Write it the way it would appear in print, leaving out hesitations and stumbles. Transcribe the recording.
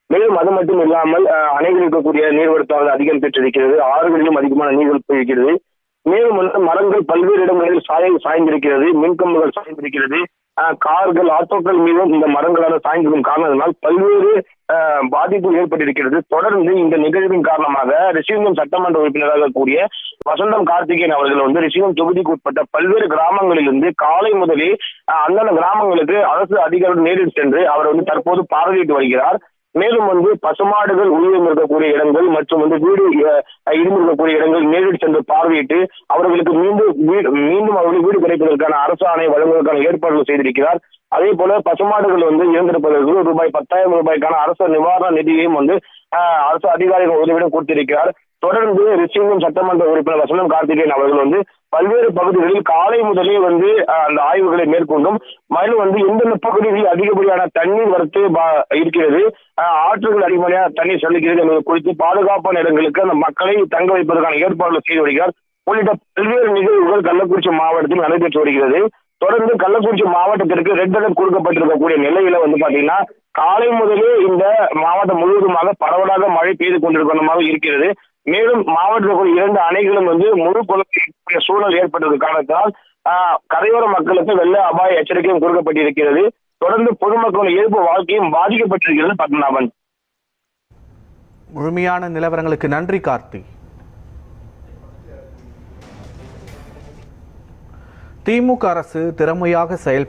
மேலும் அது மட்டும் இல்லாமல் அணைகள் இருக்கக்கூடிய நீர்வரத்தாவது அதிகம் பெற்றிருக்கிறது. ஆறுகளிலும் அதிகமான நீர்வரத்து இருக்கிறது. மேலும் வந்து மரங்கள் பல்வேறு இடங்களில் சாய்ந்திருக்கிறது. மின்கம்புகள் சாய்ந்திருக்கிறது. கார்கள், ஆட்டோக்கள் மீதும் இந்த மரங்களால் சாய்ந்திருக்கும் காரணத்தினால் பல்வேறு பாதிப்பு ஏற்பட்டிருக்கிறது. தொடர்ந்து இந்த நிகழ்வின் காரணமாக ரிஷிவந்தம் சட்டமன்ற உறுப்பினராக கூடிய வசந்தம் கார்த்திகேயன் அவர்கள் வந்து ரிஷிவந்தம் தொகுதிக்கு உட்பட்ட பல்வேறு கிராமங்களிலிருந்து காலை முதலே அந்தந்த கிராமங்களுக்கு அரசு அதிகாரிகள் நேரில் சென்று அவர் வந்து தற்போது பார்வையிட்டு வருகிறார். மேலும் வந்து பசுமாடுகள் உயிரிழந்து இருக்கக்கூடிய இடங்கள் மற்றும் வந்து வீடு இடிந்து இருக்கக்கூடிய இடங்கள் நேரில் சென்று பார்வையிட்டு அவர்களுக்கு மீண்டும் அவர்களுக்கு வீடு கிடைப்பதற்கான அரசாணை வழங்குவதற்கான ஏற்பாடுகள் செய்திருக்கிறார். அதே போல பசுமாடுகள் வந்து இறந்திருப்பதற்கு ரூபாய் 10,000 அரசு நிவாரண நிதியையும் வந்து அரசு அதிகாரிகள் உதவியுடன் கொடுத்திருக்கிறார். தொடர்ந்து ரிஷிவந்தம் சட்டமன்ற உறுப்பினர் வசந்தம் கார்த்திகேயன் அவர்கள் வந்து பல்வேறு பகுதிகளில் காலை முதலே வந்து அந்த ஆய்வுகளை மேற்கொண்டும் மேலும் வந்து எந்தெந்த பகுதிகளில் அதிகப்படியான தண்ணீர் வரத்து இருக்கிறது, ஆற்றுகள் அதிகப்படியான தண்ணீர் செல்லுகிறது என்பது குறித்து பாதுகாப்பான இடங்களுக்கு அந்த மக்களை தங்க வைப்பதற்கான ஏற்பாடுகள் செய்து வருகிறார். உள்ளிட்ட பல்வேறு நிகழ்வுகள் கள்ளக்குறிச்சி மாவட்டத்தில் நடைபெற்று வருகிறது. தொடர்ந்து கள்ளக்குறிச்சி மாவட்டத்திற்கு ரெட் அலர்ட் கொடுக்கப்பட்டிருக்கக்கூடிய நிலையில வந்து பாத்தீங்கன்னா காலை முதலே இந்த மாவட்டம் முழுவதுமாக பரவலாக மழை பெய்து கொண்டிருக்கிறமாக இருக்கிறது. மேலும் மாவட்டத்தில் 2 அணைகளும் வந்து முழு கொள்ளக்கூடிய சூழல் ஏற்பட்டது காரணத்தால் கரையோர மக்களுக்கு வெள்ள அபாய எச்சரிக்கையும் கொடுக்கப்பட்டிருக்கிறது. தொடர்ந்து பொதுமக்களின் இயல்பு வாழ்க்கையும் பாதிக்கப்பட்டிருக்கிறது. பத்மநாபன், முழுமையான நிலவரங்களுக்கு நன்றி கார்த்தி. திமுக அரசு திறமையாக செயல்பட்டு